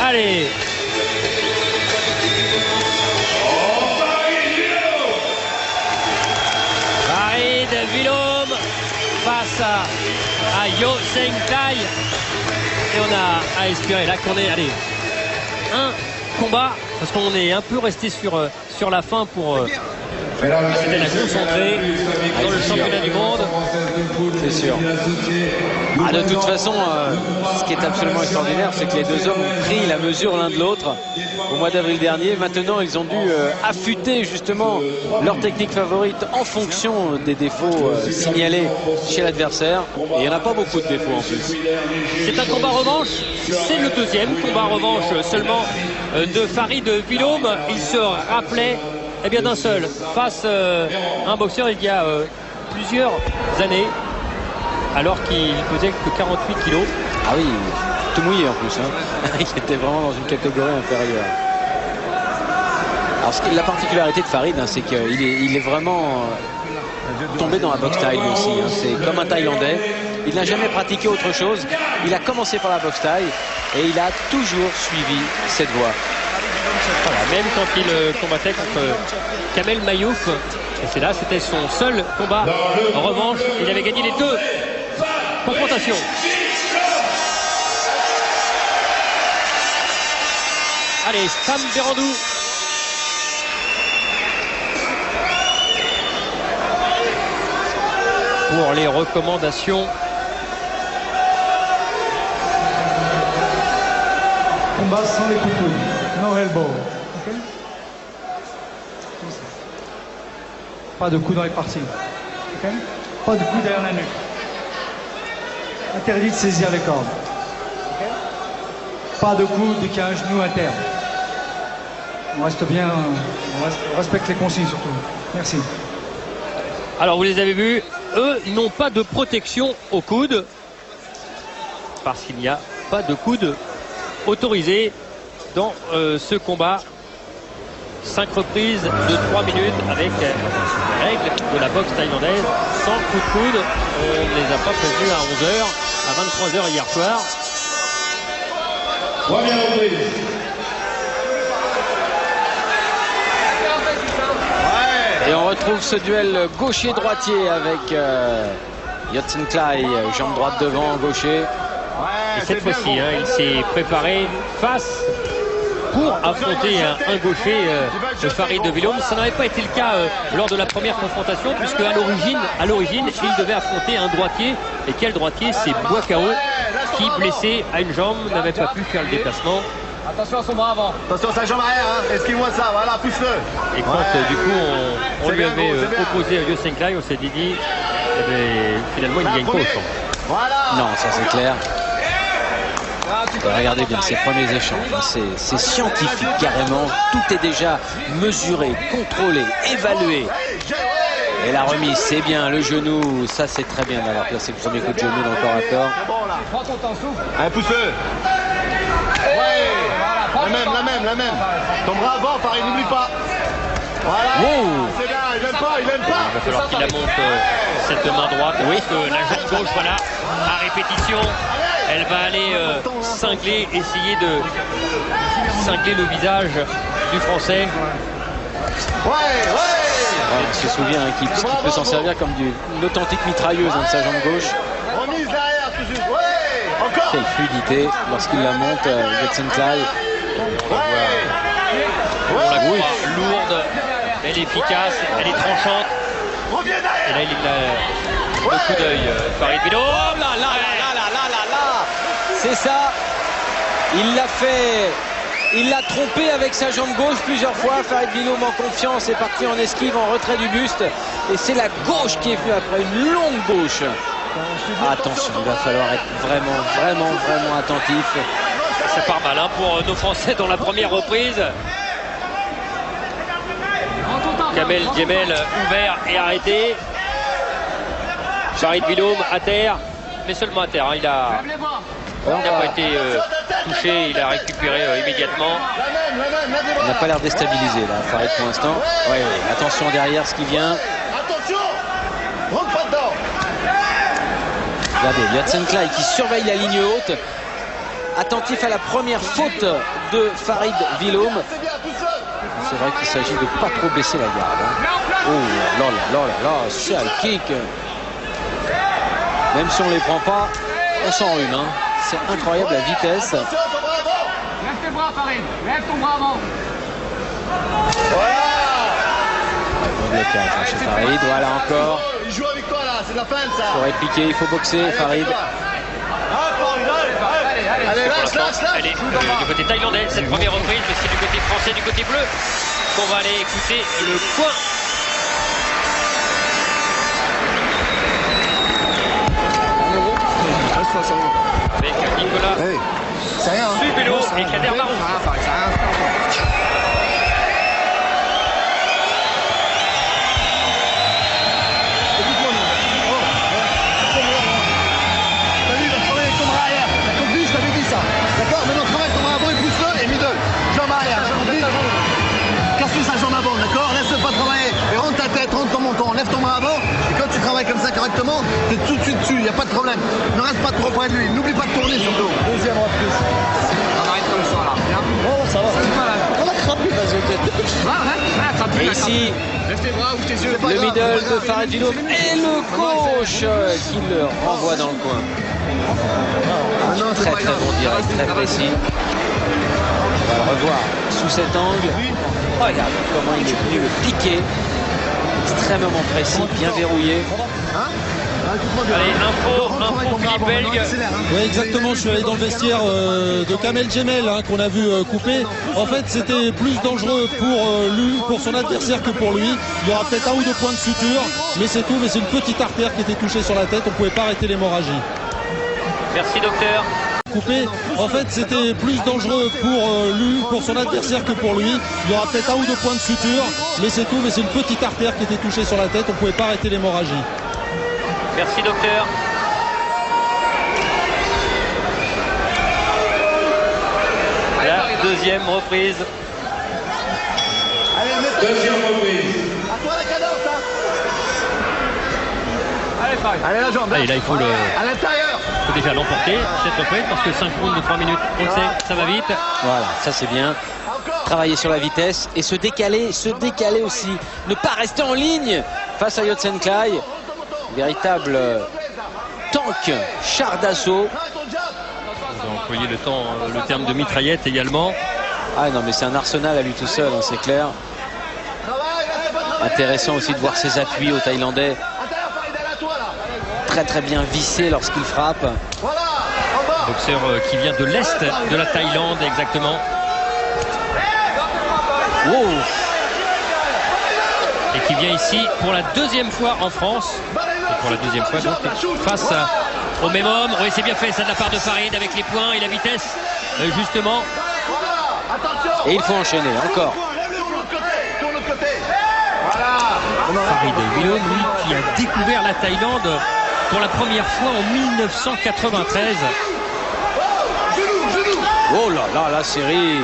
Allez. Farid Wilhomme face à Yo Seng Tai. Et on a à espérer là qu'on est, allez, un combat, parce qu'on est un peu resté sur la fin pour c'était la concentrée dans le championnat du monde. C'est sûr. Ah, de toute façon, ce qui est absolument extraordinaire, c'est que les deux hommes ont pris la mesure l'un de l'autre au mois d'avril dernier. Maintenant, ils ont dû affûter justement leur technique favorite en fonction des défauts signalés chez l'adversaire. Et il n'y en a pas beaucoup de défauts en plus. C'est un combat revanche. C'est le deuxième combat revanche seulement de Farid Wilhomme. Il se rappelait d'un seul face à un boxeur il y a plusieurs années, alors qu'il pesait que 48 kilos. Ah oui, tout mouillé en plus, hein. Il était vraiment dans une catégorie inférieure. Alors la particularité de Farid, hein, c'est qu'il est vraiment tombé dans la boxe thaï lui aussi, hein. C'est comme un Thaïlandais. Il n'a jamais pratiqué autre chose. Il a commencé par la boxe thaï et il a toujours suivi cette voie. Voilà, même quand il combattait contre Kamel Mayouf, et c'est là, c'était son seul combat en revanche. Il avait gagné les deux confrontations. Allez, Sam Berandou. Pour les recommandations. Combat sans les coups. No elbow. Okay. Pas de coup dans les parties. Okay. Pas de coup derrière la nuque. Interdit de saisir les cordes. Okay. Pas de coup dès qu'il y a un genou à terre. On reste bien, on respecte les consignes surtout. Merci. Alors vous les avez vus, eux n'ont pas de protection au coude parce qu'il n'y a pas de coude autorisé dans ce combat. 5 reprises de 3 minutes avec les règles de la boxe thaïlandaise sans coup de coude. On ne les a pas prévenus à 11h, à 23h hier soir. Et on retrouve ce duel gaucher-droitier avec Yotsen Clay, jambe droite devant, gaucher. Et cette fois-ci, hein, il s'est préparé face pour affronter un gaucher de Farid Wilhomme. Ça n'avait pas été le cas lors de la première confrontation, puisque à l'origine, il devait affronter un droitier. Et quel droitier? C'est Boakao, qui, blessé à une jambe, n'avait pas pu faire le déplacement. Attention à son bras avant. Attention à sa jambe arrière, hein. Esquive-moi ça, voilà, pousse-le. Et quand du coup on lui avait opposé Yo Seng Tai, on s'est dit, finalement il ne gagne pas autant. Voilà. Non, ça c'est clair. Regardez bien ces premiers échanges, c'est scientifique carrément, tout est déjà mesuré, contrôlé, évalué. Et la remise, c'est bien, le genou, ça c'est très bien d'avoir placé le premier coup de genou dans le corps à corps. Prends ton temps, souffle. Allez, pousse-le. Ouais, la même. Ton bras avant, pareil, n'oublie pas. Voilà, c'est bien, il aime pas. Il va falloir qu'il la monte cette main droite. Oui, que la jambe gauche, voilà, à répétition. Elle va aller essayer de cingler le visage du Français. On se souvient qu'il peut s'en servir comme une authentique mitrailleuse de sa jambe gauche. Remise derrière, tout juste. Ouais, encore. Quelle fluidité lorsqu'il la monte, Yotsen Clay. La gauche lourde, elle est efficace, elle est tranchante. Et là, il a le coup d'œil, Farid Wilhomme. Oh là là. C'est ça. Il l'a fait. Il l'a trompé avec sa jambe gauche plusieurs fois. Farid Wilhomme en confiance est parti en esquive, en retrait du buste. Et c'est la gauche qui est venue après une longue gauche. Attention, il va falloir être vraiment attentif. Ça part mal hein, pour nos Français dans la première reprise. Kamel Djemel ouvert et arrêté. Farid Wilhomme à terre, mais seulement à terre. Hein. Il n'a pas été touché, il a récupéré immédiatement. Il n'a pas l'air déstabilisé là, Farid pour l'instant. Ouais, attention derrière ce qui vient. Attention, rentre pas dedans. Regardez, Yotsen Clay qui surveille la ligne haute. attentif à la première faute de Farid Wilhoum. C'est vrai qu'il s'agit de ne pas trop baisser la garde. Hein. Oh là là là là, sale kick. Même si on ne les prend pas, on s'en rhume. Hein. C'est incroyable la vitesse. Lève tes bras, Farid. Lève ton bras avant. Bon blocage chez Farid. Voilà encore. Il joue avec toi là, c'est de la fin ça. Il faut répliquer, il faut boxer, Farid. Allez, Pour lâche, l'instant, lâche, lâche. elle est du côté thaïlandais, cette première reprise, mais c'est du côté français, du côté bleu, qu'on va aller écouter le point. Avec Nicolas Subelo et Kader Marou. D'accord, maintenant travaille ton bras avant et pousse-le et middle. Jambe arrière, casse-lui sa jambe avant, d'accord? Laisse-le pas travailler. Et rentre ta tête, rentre ton menton, lève ton bras avant. Et quand tu travailles comme ça correctement, t'es tout de suite dessus, y a pas de problème. Ne reste pas trop près de lui, n'oublie pas de tourner surtout. Deuxième reprise. On arrête comme ça là. Bien. Oh, ça va. On a crappé, vas-y, ok. Et ici, Lève tes bras, ouvre tes yeux. le middle de Farid Wilhoum et le gauche qui le renvoie dans le coin. Très très bon direct, très précis. On va le revoir sous cet angle. Regarde comment il est venu le piquer. Extrêmement précis, bien verrouillé. Allez, info Philippe Belge. Oui, exactement, je suis allé dans le vestiaire de Kamel Jemel hein, qu'on a vu couper. En fait, c'était plus dangereux pour lui, pour son adversaire que pour lui. Il y aura peut-être un ou deux points de suture, mais c'est tout. Mais c'est une petite artère qui était touchée sur la tête. On ne pouvait pas arrêter l'hémorragie. Merci docteur. Coupé. En fait, c'était plus dangereux pour lui, pour son adversaire que pour lui. Il y aura peut-être un ou deux points de suture, mais c'est tout. Mais c'est une petite artère qui était touchée sur la tête. On ne pouvait pas arrêter l'hémorragie. Merci docteur. La deuxième reprise. Deuxième reprise. À toi la cadence, hein. Allez, Farid. Allez la jambe. Allez, là il faut À l'intérieur. déjà l'emporter cette reprise parce que 5 rounds de 3 minutes, on le sait, ça va vite. Voilà, ça c'est bien. Travailler sur la vitesse et se décaler aussi. Ne pas rester en ligne face à Yodsen Clay. Véritable tank, char d'assaut. On va employer le terme de mitraillette également. Ah non mais c'est un arsenal à lui tout seul, hein, c'est clair. Intéressant aussi de voir ses appuis au Thaïlandais. Très très bien vissé lorsqu'il frappe. Boxeur qui vient de l'Est de la Thaïlande exactement. Wow. Et qui vient ici pour la deuxième fois en France. Et pour la deuxième fois donc face au même homme. Oui, c'est bien fait ça de la part de Farid avec les points et la vitesse justement. Et il faut enchaîner encore. Farid Wilhoum, lui, qui a découvert la Thaïlande pour la première fois en 1993. Oh là là, la série.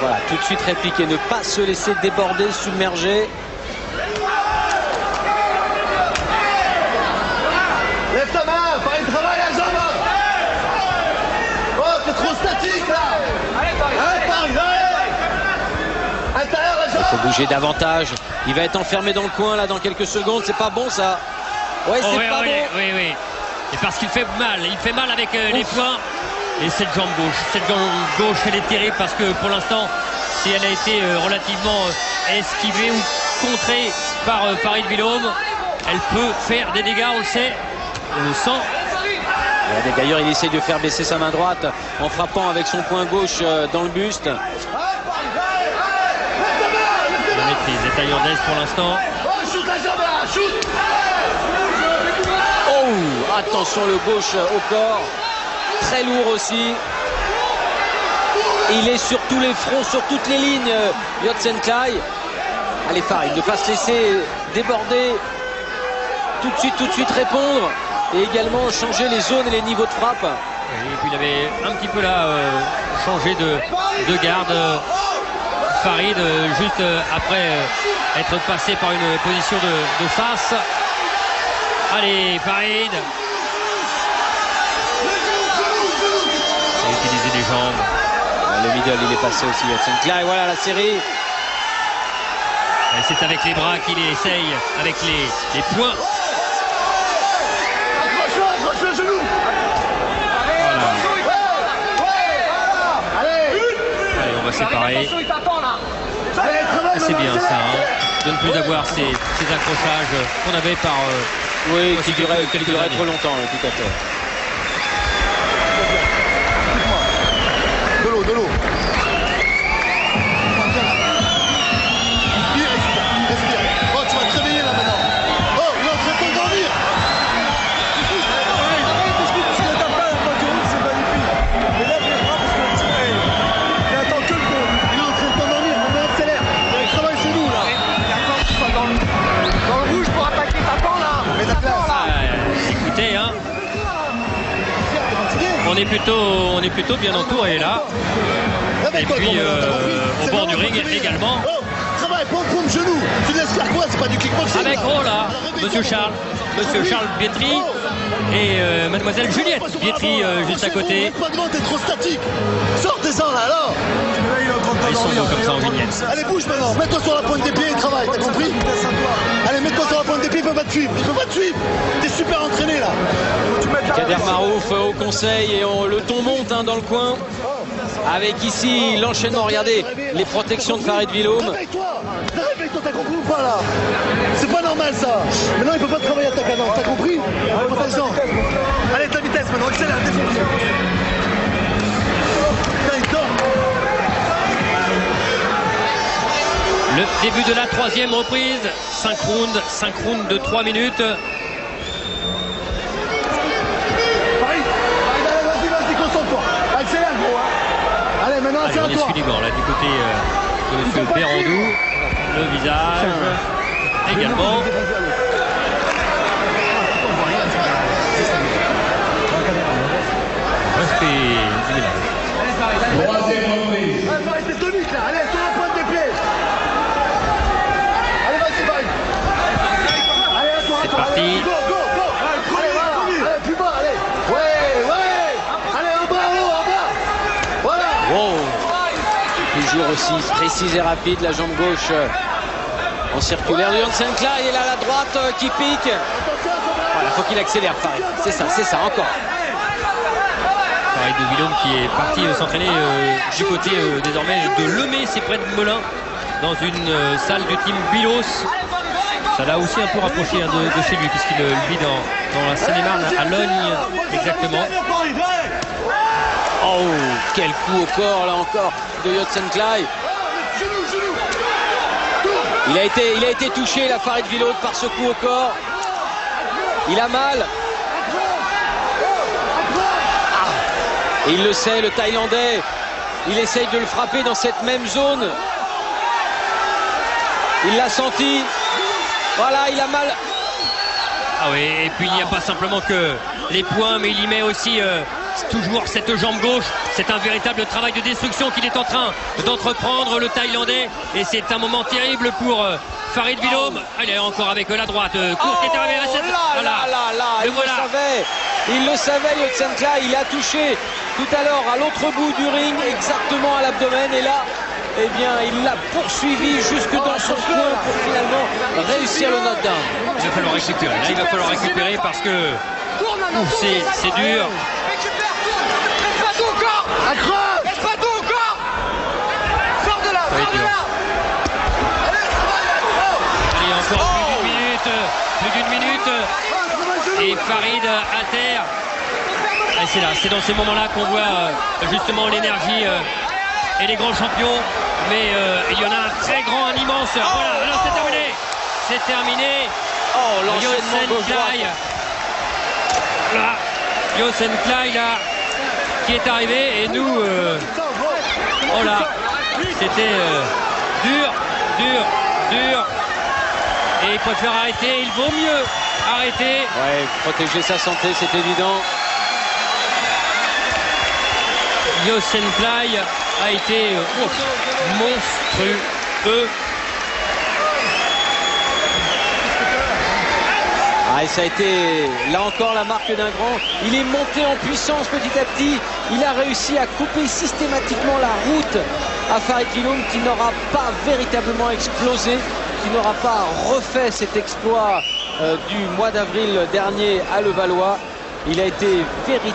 Voilà, tout de suite répliquer, ne pas se laisser déborder, submerger. Lève ta main, Farid, travaille la jambe. Oh, t'es trop statique là. Allez, Farid, intérieur la jambe. Il faut bouger davantage. Il va être enfermé dans le coin là dans quelques secondes. C'est pas bon ça. Ouais, c'est pas bon. Oui. Et parce qu'il fait mal. Il fait mal avec les poings. Et cette jambe gauche, elle est terrible parce que pour l'instant, si elle a été relativement esquivée ou contrée par Farid Wilhoum, elle peut faire des dégâts, on le sait. On le sent. D'ailleurs, il essaye de faire baisser sa main droite en frappant avec son poing gauche dans le buste. La maîtrise est thaïlandaise pour l'instant. Oh, attention le gauche au corps. Très lourd aussi. Il est sur tous les fronts, sur toutes les lignes. Yodsen Clay. Allez Farid, ne pas se laisser déborder. Tout de suite répondre. Et également changer les zones et les niveaux de frappe. Et puis il avait un petit peu là changé de garde. Farid, juste après être passé par une position de face. Allez, Farid. des jambes. Le middle, il est passé aussi. Yotsenklai, voilà la série. C'est avec les bras qu'il essaye, avec les poings. Accroche le genou. Voilà. Allez, on va séparer. C'est bien ça, hein, de ne plus avoir ces accrochages qu'on avait par... Oui, qui duraient durait trop longtemps, tout à fait. De l'eau. Respire. Oh, tu vas te réveiller là maintenant. Oh, il est en train de t'endormir. Il est en train de t'endormir. On accélère. Il travaille chez nous là. Dans le rouge pour attaquer, t'attends là. Mais t'attends là. Écoutez, hein, on est plutôt bien entouré là. Et puis au bord du ring également. Oh, travaille, pompe genou. Tu laisses faire quoi? C'est pas du kickboxing. Avec là, Monsieur Charles Bietri et Mademoiselle Juliette Bietri juste à côté. Pas devant, t'es trop statique. Sortez-en là alors. Ils sont beaux comme ça en vignette. Allez, bouge maintenant. Mets-toi sur la pointe des pieds et travaille. T'as compris? Allez, mets-toi sur la pointe des pieds. Il peut pas te suivre. T'es super entraîné là. Kader Marouf au conseil et le ton monte dans le coin. Avec ici l'enchaînement, regardez les protections de Farid Wilhoum. Réveille-toi, t'as compris ou pas là? C'est pas normal ça. Maintenant il peut pas travailler à ta cadence, t'as compris? Allez, ta vitesse maintenant, accélère, défonce. Putain, il dort. Le début de la 3e reprise, 5 rounds de 3 minutes. Vas-y, concentre-toi. Accélère, gros. Allez, maintenant, Allez, on est suivant là du côté de M. Bérandou. Le visage également. Respect du ménage. T'es tonique là, allez, sur la pointe des pieds. Allez, vas-y, Farid. Allez, à toi. C'est parti. Go. Allez, voilà. Allez, plus bas, allez. Ouais. Allez, en bas. Voilà. Wow. Toujours aussi précise et rapide, la jambe gauche en circulaire de Yotsenklai. Et là, la droite qui pique. Voilà, faut qu'il accélère, Farid. C'est ça, encore. Farid Wilhoum qui est parti s'entraîner du côté désormais de Lemay, c'est près de Melun, dans une salle du team Bilos. Ça l'a aussi un peu rapproché de chez lui, puisqu'il vit dans la Seine-et-Marne, à Logne exactement. Oh, quel coup au corps là encore de Yotsenklai. Il a été touché, la Farid Wilhoum, par ce coup au corps. Il a mal. Et il le sait, le Thaïlandais. Il essaye de le frapper dans cette même zone. Il l'a senti. Voilà, il a mal. Ah oui, et puis il n'y a pas simplement que les poings, mais il y met aussi toujours cette jambe gauche. C'est un véritable travail de destruction qu'il est en train d'entreprendre, le Thaïlandais. Et c'est un moment terrible pour Farid Wilhoum. Il est encore avec la droite. Court qui est arrivé à cette... Il le savait, Yotsenklai. Il a touché tout à l'heure à l'autre bout du ring, exactement à l'abdomen. Et là, eh bien, il l'a poursuivi jusque dans son coin pour finalement réussir le knockdown. Il va falloir récupérer. Là, il va falloir récupérer parce que c'est dur. Laisse pas tout encore. Laisse pas tout encore. Sors de là. Allez, encore plus d'une minute. Et Farid à terre. Et c'est dans ces moments-là qu'on voit justement l'énergie et les grands champions. Mais il y en a un très grand, un immense. Voilà, alors c'est terminé. C'est terminé. Oh, l'enchaînement gauche-droite. Là, Yotsenklai là, qui est arrivé. Et nous, oh là, c'était dur. Et il préfère arrêter. Il vaut mieux arrêter. Ouais, protéger sa santé, c'est évident. Yotsenklai a été monstrueux. Ah, et ça a été là encore la marque d'un grand. Il est monté en puissance petit à petit. Il a réussi à couper systématiquement la route à Farid Wiloum, qui n'aura pas véritablement explosé, qui n'aura pas refait cet exploit du mois d'avril dernier à Levallois. Il a été véritablement